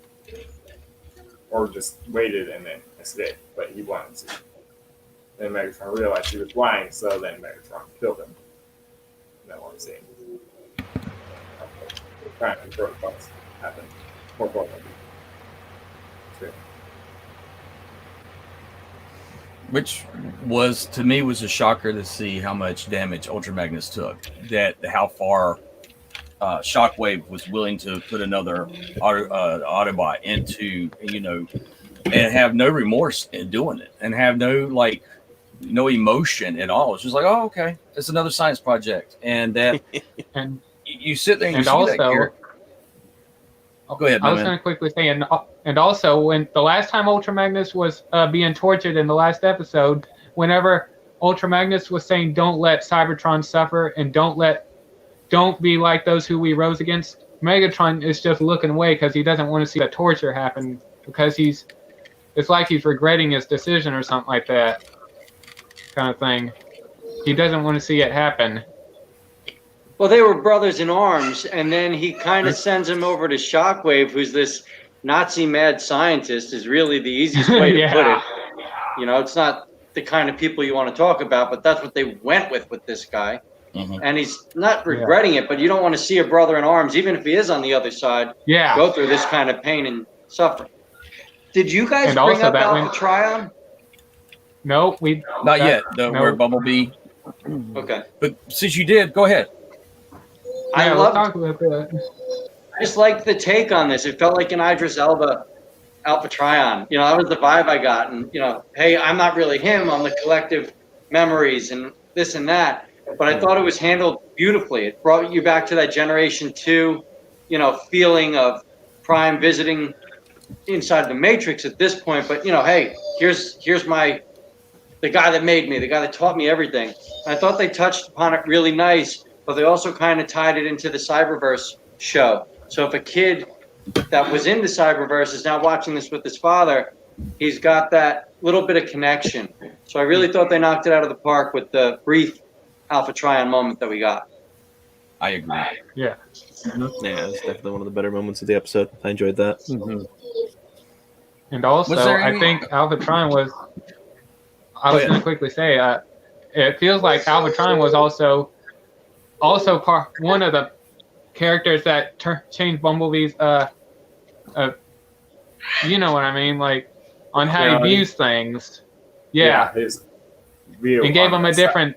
or just waited and then escaped. But he wanted to. Then Megatron realized he was lying, so then Megatron killed him. In that one scene. Trying to control thoughts happen. Which was to me was a shocker to see how much damage Ultra Magnus took. How far Shockwave was willing to put another Autobot into, and have no remorse in doing it, and have no emotion at all. It's just like, oh, okay, it's another science project, and that And you sit there and you and see also, that character. Go ahead, I was man. going to quickly say, and also when the last time Ultra Magnus was being tortured in the last episode, whenever Ultra Magnus was saying, "Don't let Cybertron suffer," and don't be like those who we rose against, Megatron is just looking away because he doesn't want to see the torture happen, because it's like he's regretting his decision or something like that, kind of thing. He doesn't want to see it happen. Well, they were brothers in arms, and then he kind of sends him over to Shockwave, who's this Nazi mad scientist, is really the easiest way to put it. It's not the kind of people you want to talk about, but that's what they went with this guy. And he's not regretting it, but you don't want to see a brother in arms, even if he is on the other side, go through this kind of pain and suffering. Did you guys bring up Alpha Trion? No, not yet. Where Bumblebee. Okay. But since you did, go ahead. I talk about that. I just liked the take on this. It felt like an Idris Elba Alpha Trion. That was the vibe I got. And, hey, I'm not really him. I'm the collective memories and this and that. But I thought it was handled beautifully. It brought you back to that Generation 2, feeling of Prime visiting inside the Matrix at this point. But, hey, here's the guy that made me, the guy that taught me everything. And I thought they touched upon it really nice, but they also kind of tied it into the Cyberverse show. So if a kid that was in the Cyberverse is now watching this with his father, he's got that little bit of connection. So I really thought they knocked it out of the park with the brief Alpha Trion moment that we got. I agree. Yeah. Yeah, it's definitely one of the better moments of the episode. I enjoyed that. And also, I think Alpha Trion was. I was going to quickly say, it feels like Alpha Trion was also one of the characters that changed Bumblebee's. You know what I mean, like on how he views things. Yeah. His view and gave him a side. different.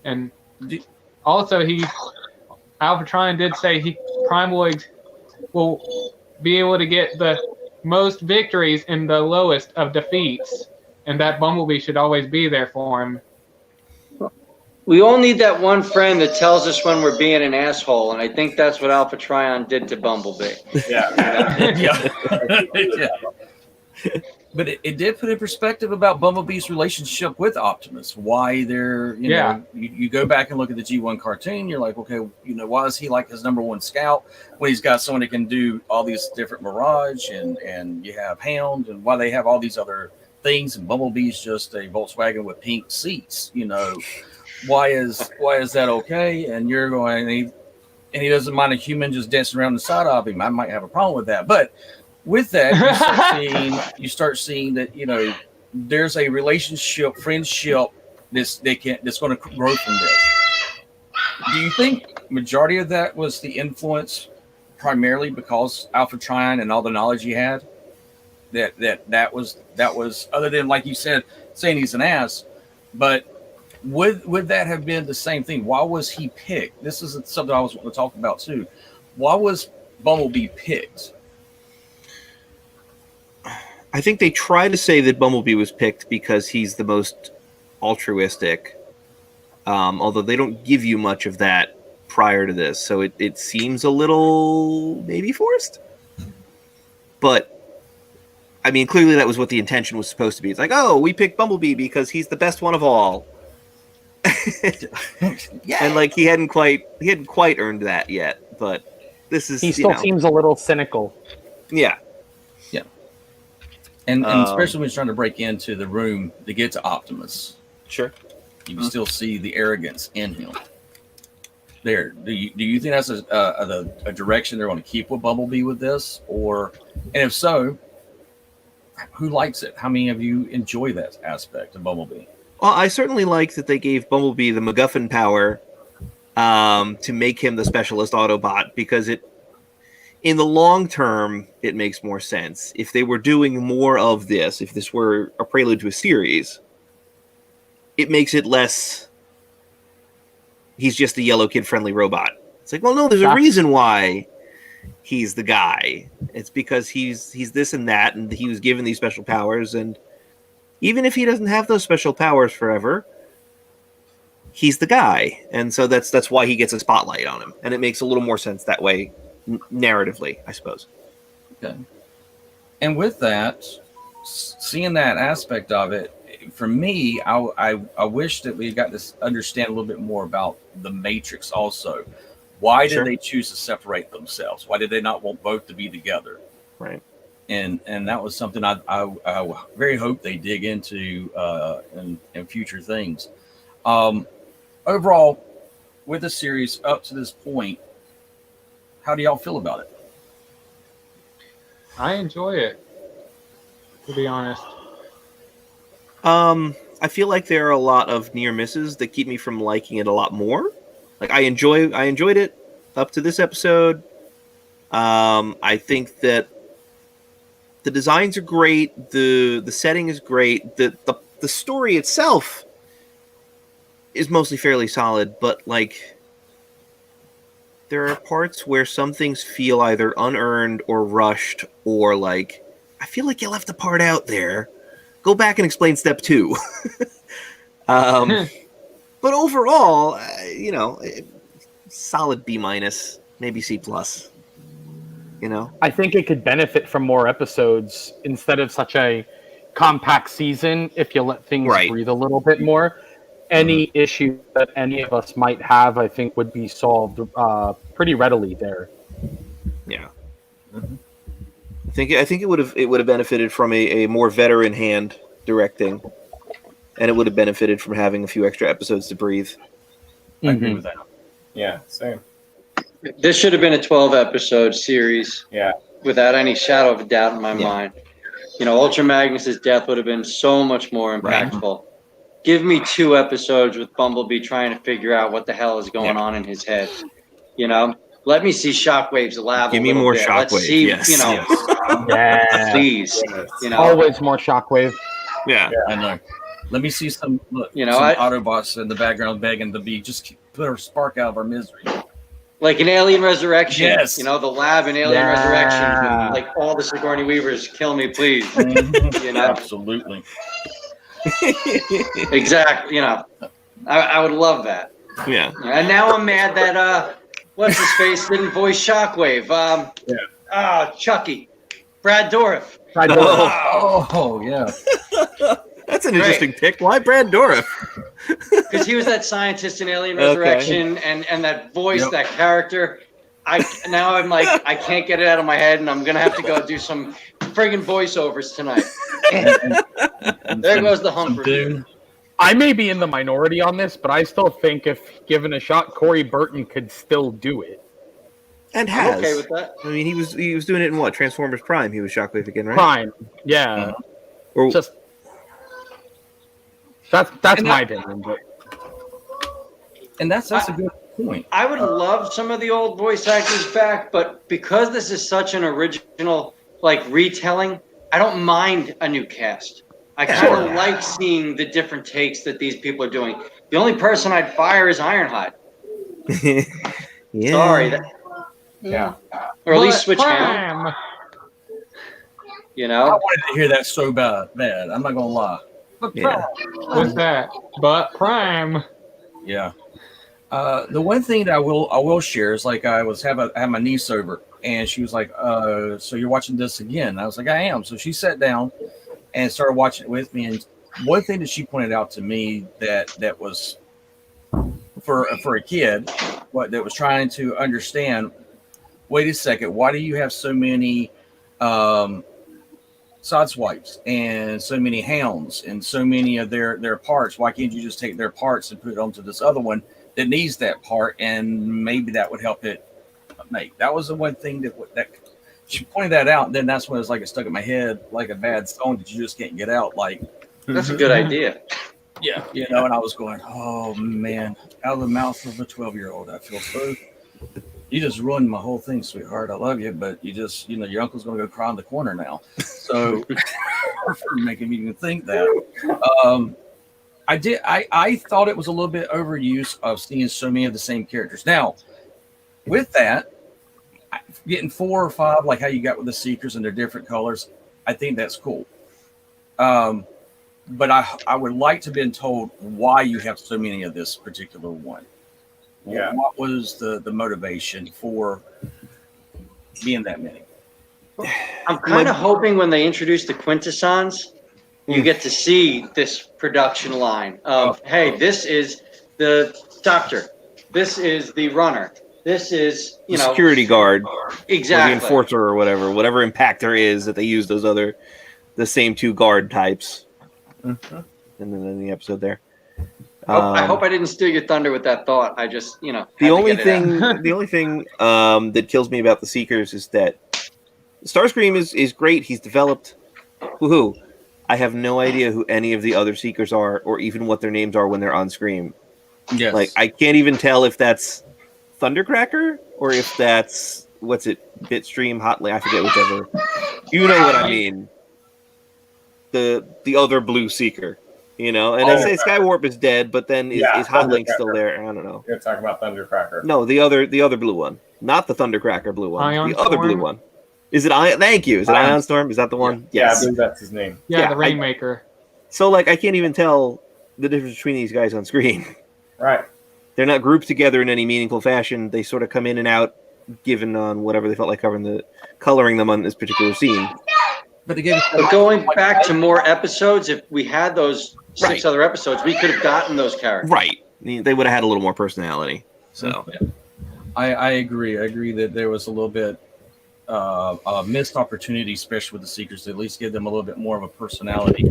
And also Alpha Trion did say Prime will be able to get the most victories in the lowest of defeats, and that Bumblebee should always be there for him. We all need that one friend that tells us when we're being an asshole, and I think that's what Alpha Trion did to Bumblebee. Yeah. But it did put in perspective about Bumblebee's relationship with Optimus. Why they're, you go back and look at the G1 cartoon, you're like, okay, why is he like his number one scout when he's got someone that can do all these different Mirage and you have Hound, and why they have all these other things, and Bumblebee's just a Volkswagen with pink seats, why is that okay? And you're going, and he doesn't mind a human just dancing around the side of him. I might have a problem with that, but with that, you start seeing that there's a relationship, friendship that's going to grow from this. Do you think majority of that was the influence primarily because Alpha Trion and all the knowledge he had? That was other than, like you said, saying he's an ass, but would that have been the same thing? Why was he picked? This is something I was going to talk about too. Why was Bumblebee picked? I think they try to say that Bumblebee was picked because he's the most altruistic, although they don't give you much of that prior to this, so it seems a little maybe forced. But, I mean, clearly that was what the intention was supposed to be. It's like, oh, we picked Bumblebee because he's the best one of all. Yeah. And, like, he hadn't quite earned that yet, but this is... He still seems a little cynical. Yeah. And especially when he's trying to break into the room to get to Optimus. Sure. You can still see the arrogance in him. There. Do you think that's a direction they're going to keep with Bumblebee with this? And if so, who likes it? How many of you enjoy that aspect of Bumblebee? Well, I certainly like that they gave Bumblebee the MacGuffin power to make him the specialist Autobot, because in the long term, it makes more sense. If they were doing more of this, if this were a prelude to a series, it makes it less, he's just a yellow kid-friendly robot. It's like, well, no, there's a reason why he's the guy. It's because he's this and that, and he was given these special powers, and even if he doesn't have those special powers forever, he's the guy. And so that's why he gets a spotlight on him. And it makes a little more sense that way, narratively, I suppose. Okay. And with that, seeing that aspect of it, for me, I wish that we got to understand a little bit more about the Matrix also. Why did they choose to separate themselves? Why did they not want both to be together? Right. And that was something I very hope they dig into in future things. Overall, with the series up to this point, how do y'all feel about it? I enjoy it, to be honest. I feel like there are a lot of near misses that keep me from liking it a lot more. Like I enjoyed it up to this episode. I think that the designs are great, the setting is great, the story itself is mostly fairly solid, but like there are parts where some things feel either unearned or rushed, or like I feel like you left a part out there. Go back and explain step 2. But overall, solid B-, maybe C+. I think it could benefit from more episodes instead of such a compact season if you let things breathe a little bit more. Any issue that any of us might have, I think, would be solved pretty readily there. Yeah. Mm-hmm. I think it would have benefited from a more veteran hand directing, and it would have benefited from having a few extra episodes to breathe. I agree with that. Yeah, same. This should have been a 12-episode series. Yeah. Without any shadow of a doubt in my mind. Ultra Magnus's death would have been so much more impactful. Right. Give me 2 episodes with Bumblebee trying to figure out what the hell is going on in his head. Let me see Shockwave's lab. Give me more bit. Shockwave. Let's see, yeah. Please. Always more Shockwave. Yeah. I know. Let me see some Autobots in the background begging to be just put a spark out of our misery. Like an Alien Resurrection. Yes. The lab in Alien Resurrection. Like all the Sigourney Weavers, kill me, please. Absolutely. Exactly. I would love that. Yeah. And now I'm mad that what's his face didn't voice Shockwave. Chucky. Brad Dourif. Brad Dourif. Oh yeah. That's an interesting pick. Why Brad Dourif? Because he was that scientist in Alien Okay. Resurrection, and that voice, that character. Now I'm like, I can't get it out of my head, and I'm gonna have to go do some friggin' voiceovers tonight. There goes the hump review. I may be in the minority on this, but I still think if given a shot, Corey Burton could still do it. And has. I'm okay with that. I mean, he was doing it in what? Transformers Prime. He was Shockwave again, right? Prime, yeah. Or, Just that's my opinion. But. And that's a good point. I would love some of the old voice actors back, but because this is such an original retelling, I don't mind a new cast. I kind of like seeing the different takes that these people are doing. The only person I'd fire is Ironhide. yeah. Sorry. Yeah. Or at least switch Prime. him. You I know? wanted to hear that so bad. I'm not gonna lie. But Yeah. What's that? But Prime. yeah. The one thing that I will share is I had my niece over, and she was like, "So you're watching this again?" And I was like, "I am." So she sat down and started watching it with me. And one thing that she pointed out to me that was for a kid, that was trying to understand. Wait a second, why do you have so many sideswipes and so many hounds and so many of their parts? Why can't you just take their parts and put it onto this other one that needs that part, and maybe that would help it make? That was the one thing that she pointed that out, and then that's when it stuck in my head like a bad stone that you just can't get out. That's a good idea. Yeah, and I was going, oh man, out of the mouth of a 12-year-old, I feel so. You just ruined my whole thing, sweetheart. I love you, but you just, your uncle's going to go cry in the corner now. So for making me even think that. I thought it was a little bit overuse of seeing so many of the same characters. Now, with that, getting 4 or 5, like how you got with the Seekers and their different colors, I think that's cool. But I would like to have been told why you have so many of this particular one. Yeah. What was the motivation for being that many? I'm kind of hoping when they introduce the Quintessons, you get to see this production line of, hey, this is the doctor, this is the runner, this is, The security guard. exactly Or the enforcer or whatever impactor is that they use the same 2 guard types. Mm-hmm. And then in the episode there. I hope I didn't steal your thunder with that thought. I just, The only thing that kills me about the Seekers is that Starscream is great. He's developed. Woohoo! I have no idea who any of the other Seekers are, or even what their names are when they're on screen. Yes. I can't even tell if that's Thundercracker or if that's Bitstream, Hotlink. I forget whichever. You know what I mean? The other blue Seeker. And they say Skywarp is dead, but then is Hotlink still there? I don't know. You're talking about Thundercracker. No, the other blue one, not the Thundercracker blue one. Ion the other Storm? blue one. Is it Ion? Thank you. Is it Ion Storm? Is that the one? Yeah, I Yes. believe that's his name. Yeah, the Rainmaker. So I can't even tell the difference between these guys on screen. Right. They're not grouped together in any meaningful fashion. They sort of come in and out, given on whatever they felt like coloring them on this particular scene. But again, But going back to more episodes, if we had those 6 other episodes, we could have gotten those characters. Right. They would have had a little more personality. So I agree. I agree that there was a little bit a missed opportunity, especially with the Seekers, to at least give them a little bit more of a personality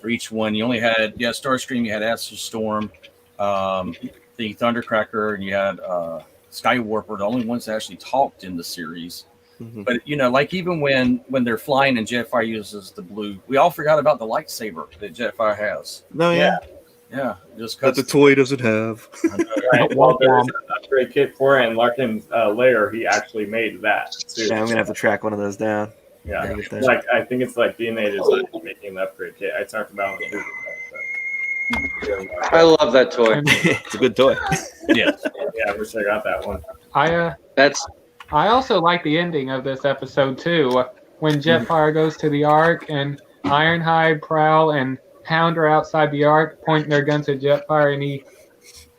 for each one. You only had Starscream, you had Astro Storm, the Thundercracker, and you had Skywarper, the only ones that actually talked in the series. Mm-hmm. But even when they're flying and Jetfire uses the blue, we all forgot about the lightsaber that Jetfire has. No, yeah. Yeah, just That the toy doesn't have. Right. Well, there's an upgrade kit for it, and Larkin's lair, he actually made that too. Yeah, I'm gonna have to track one of those down. Yeah, I get that. I think it's DNA Design making the upgrade kit. I talked about it. I love that toy. It's a good toy. Yeah. Yeah, I wish I got that one. I also like the ending of this episode too, when Jetfire goes to the Ark and Ironhide, Prowl, and Hound are outside the Ark, pointing their guns at Jetfire, and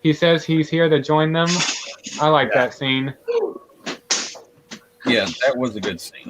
he says he's here to join them. I like that scene. Yeah, that was a good scene.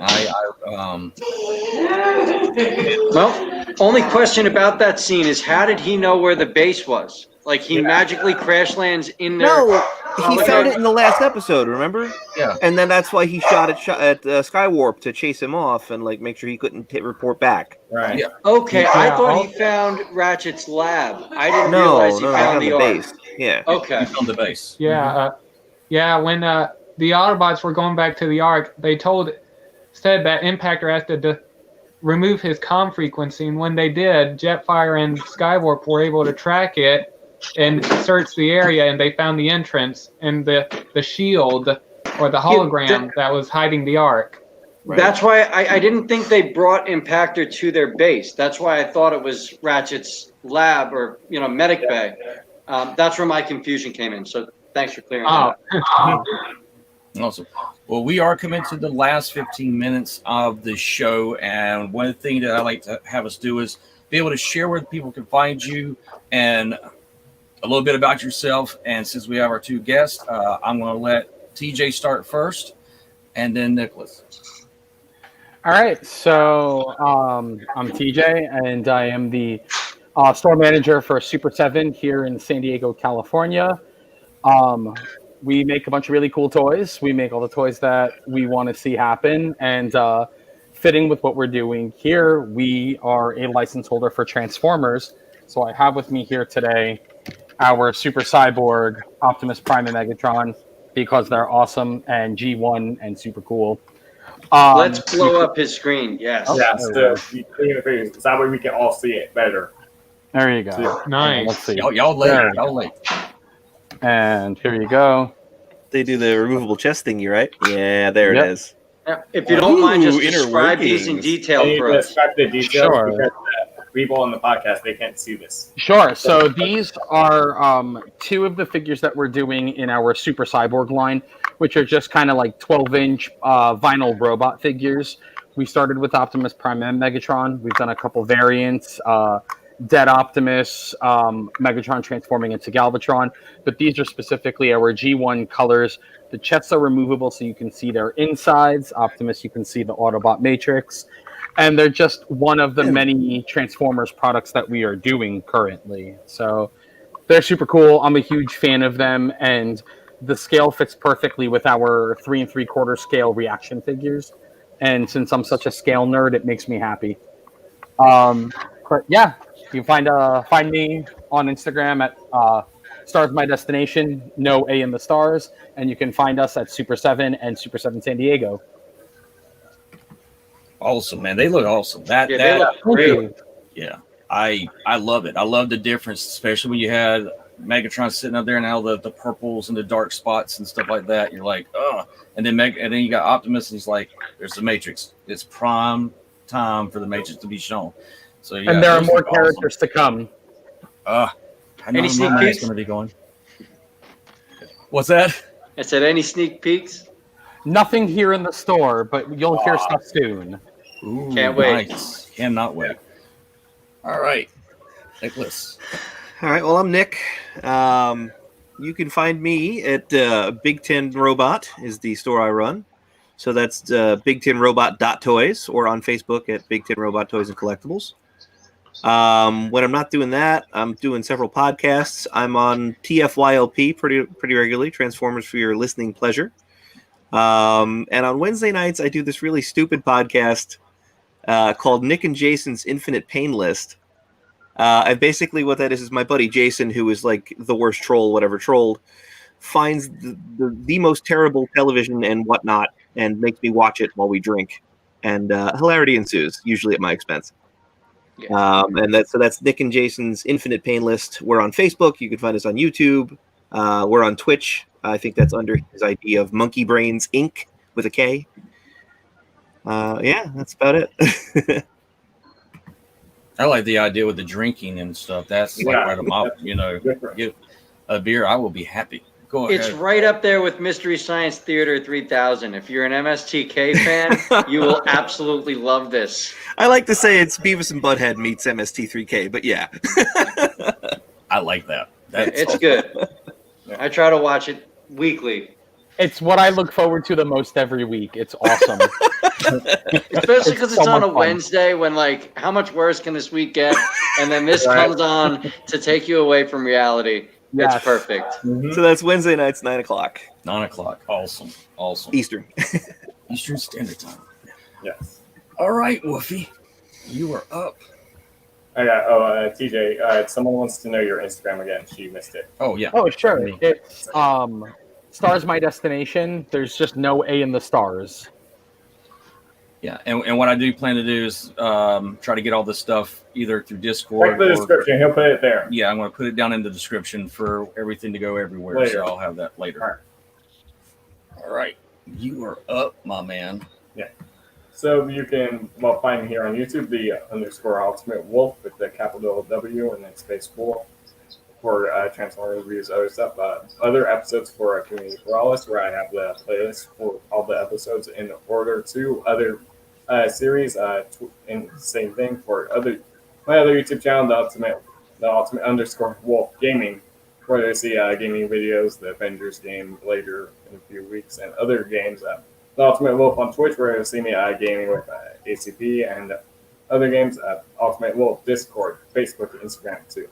Well, only question about that scene is how did he know where the base was? Like he magically crash lands in there. No, he found it in the last episode. Remember? Yeah. And then that's why he shot at Skywarp to chase him off and like make sure he couldn't report back. Right. Yeah. Okay, I Yeah, thought I'll- he found Ratchet's lab. I didn't No, realize he no, found he the found the arc. base. Yeah. Okay. On the base. Yeah, when the Autobots were going back to the Ark, they said that Impactor has to remove his comm frequency, and when they did, Jetfire and Skywarp were able to track it and search the area, and they found the entrance and the shield or the hologram that was hiding the Ark. Right. That's why I didn't think they brought Impactor to their base. That's why I thought it was Ratchet's lab or medic bay. That's where my confusion came in. So thanks for clearing that up. Awesome. Well, we are coming to the last 15 minutes of the show, and one thing that I like to have us do is be able to share where people can find you and a little bit about yourself. And since we have our two guests, I'm going to let TJ start first, and then Nicholas. All right, so I'm TJ, and I am the store manager for Super 7 here in San Diego, California. We make a bunch of really cool toys. We make all the toys that we want to see happen, and fitting with what we're doing here, we are a license holder for Transformers. So I have with me here today our Super Cyborg, Optimus Prime, and Megatron, because they're awesome and G1 and super cool. Let's blow up his screen. Yes. Yeah, so that way we can all see it better. There you go. Nice. Let's see. Y'all late. There. Y'all late. And here you go. They do the removable chest thingy, right? Yeah, there Yep. it is. Now, if you don't mind, just inner describe these in workings. detail I need for to us. describe the details Sure. because people on the podcast, they can't see this. Sure. So these are two of the figures that we're doing in our Super Cyborg line, which are just kind of like 12-inch vinyl robot figures. We started with Optimus Prime and Megatron. We've done a couple variants. Dead Optimus, Megatron transforming into Galvatron, but these are specifically our G1 colors. The chests are removable so you can see their insides. Optimus, you can see the Autobot Matrix, and they're just one of the many Transformers products that we are doing currently. So they're super cool. I'm a huge fan of them, and the scale fits perfectly with our 3 3/4 scale reaction figures. And since I'm such a scale nerd, it makes me happy. But yeah. You can find me on Instagram at Stars My Destination, no A in the stars, and you can find us at Super 7 and Super 7 San Diego. Awesome, man. They look awesome. They look great. Yeah, I love it. I love the difference, especially when you had Megatron sitting up there and all the purples and the dark spots and stuff like that. You're like, oh, and then you got Optimus, and he's like, there's the Matrix. It's prime time for the Matrix to be shown. So yeah, And there are those more look awesome. characters to come. I know Any my sneak mind's peeks? going to be going. What's that? I said, any sneak peeks? Nothing here in the store, but you'll hear stuff soon. Ooh, Can't wait. Nice. Cannot wait. All right, Nicholas. All right. Well, I'm Nick. You can find me at Big Ten Robot is the store I run. So that's BigTenRobot.toys or on Facebook at Big Ten Robot Toys and Collectibles. When I'm not doing that, I'm doing several podcasts. I'm on TFYLP pretty regularly, Transformers for your listening pleasure. And on Wednesday nights, I do this really stupid podcast called Nick and Jason's Infinite Pain List. And basically what that is my buddy Jason, who is like the worst troll, whatever trolled, finds the most terrible television and whatnot and makes me watch it while we drink. And hilarity ensues, usually at my expense. Yeah. And that's Nick and Jason's Infinite Pain List. We're on Facebook. You can find us on YouTube. We're on Twitch. I think that's under his idea of Monkey Brains Inc. with a K. Yeah, that's about it. I like the idea with the drinking and stuff. That's like right up my, get a beer. I will be happy. Go ahead. It's right up there with Mystery Science Theater 3000. If you're an MSTK fan, you will absolutely love this. I like to say it's Beavis and Butthead meets MST3K, but yeah. I like that. That's It's awesome. good. I try to watch it weekly. It's what I look forward to the most every week. It's awesome. Especially because it's so on a much fun. Wednesday when, like, how much worse can this week get? And then this Right. comes on to take you away from reality. Yes. It's perfect. So that's Wednesday nights, 9:00 9 o'clock. Awesome. Eastern. Eastern Standard Time. Yes. All right, Woofy. You are up. I got. TJ. Someone wants to know your Instagram again. She missed it. Oh, yeah. Oh, sure. It's Stars My Destination. There's just no A in the stars. Yeah. And what I do plan to do is try to get all this stuff either through Discord. Check the description. He'll put it there. Yeah, I'm going to put it down in the description for everything to go everywhere. Later. So I'll have that later. All right. You are up, my man. So you can find me here on YouTube, the _Ultimate Wolf with the capital W and then space Wolf for Transformers reviews, other stuff. Other episodes for Community for All Us, where I have the playlist for all the episodes in order to other series. And same thing for my other YouTube channel, the Ultimate _Wolf Gaming, where they see gaming videos, the Avengers game later in a few weeks, and other games. The Ultimate Wolf on Twitch, where you'll see me gaming with ACP and other games. Ultimate Wolf Discord, Facebook, and Instagram too.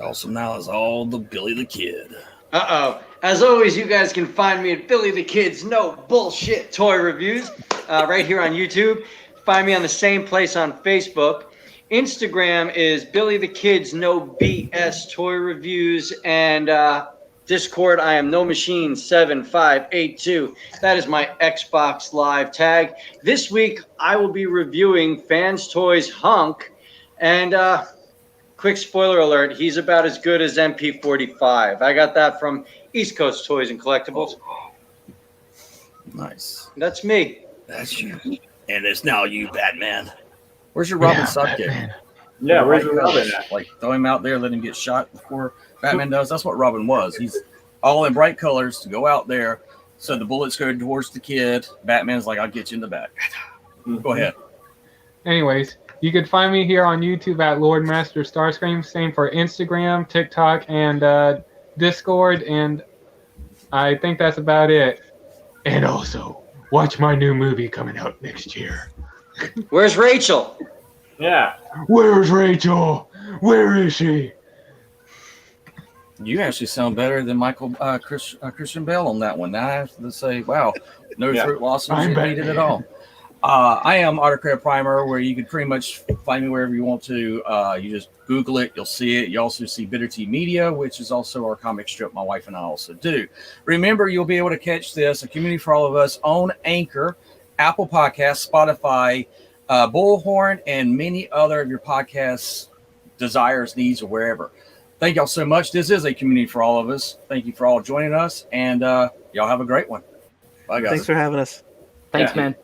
Awesome. Now is all the Billy the Kid. As always, you guys can find me at Billy the Kid's No Bullshit Toy Reviews right here on YouTube. Find me on the same place on Facebook. Instagram is Billy the Kid's No BS Toy Reviews, and Discord, I am No Machine 7582. That is my Xbox Live tag. This week, I will be reviewing Fans Toys Hunk, and quick spoiler alert, he's about as good as MP45. I got that from East Coast Toys and Collectibles. Nice. That's me. That's you. And it's now you, Batman. Where's your Robin sidekick? Yeah, where's the Robin at? Like, throw him out there, let him get shot before Batman does. That's what Robin was. He's all in bright colors to go out there. So the bullets go towards the kid. Batman's like, I'll get you in the back. Go ahead. Anyways, you could find me here on YouTube at Lord Master Starscream. Same for Instagram, TikTok, and Discord. And I think that's about it. And also, watch my new movie coming out next year. Where's Rachel? Yeah. Where's Rachel? Where is she? You actually sound better than Christian Bale on that one. Now I have to say, wow, no throat losses needed at all. I am Autocrat Primer, where you can pretty much find me wherever you want to. You just Google it, you'll see it. You also see Bitter Tea Media, which is also our comic strip my wife and I also do. Remember, you'll be able to catch this, A Community for All of Us, on Anchor, Apple Podcasts, Spotify, Bullhorn, and many other of your podcasts desires, needs, or wherever. Thank y'all so much. This is A Community for All of Us. Thank you for all joining us, and y'all have a great one. Bye, guys. Thanks for having us. Thanks, man.